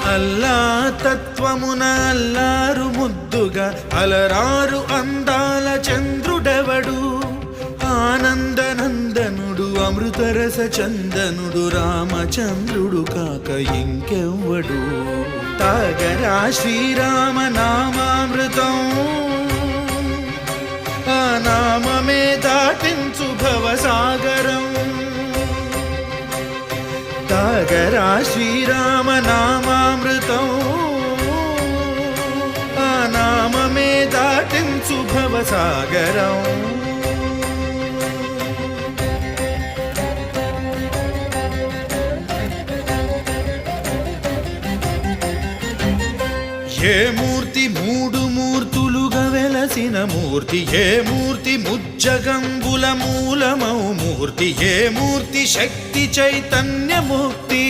అల్లా తత్వమున అల్లారు ముద్దుగా అలరారు అందాల చంద్రుడెవడు ఆనందనందనుడు అమృతరస చందనుడు రామచంద్రుడు కాక ఇంకెవ్వడు తాగరా శ్రీరామ నామామృతం ఆ నామమే దాటించు భవసాగరం తాగరా శ్రీరామ నామామృతం ఆ నామమే దాటించు భవసాగరం ఏ మూర్తి మూడు మూర్తులుగా వెలసిన మూర్తి ఏ మూర్తి ముజ్జగంబుల మూలమౌ మూర్తి ఏ మూర్తి శక్తి చైతన్యమూర్తి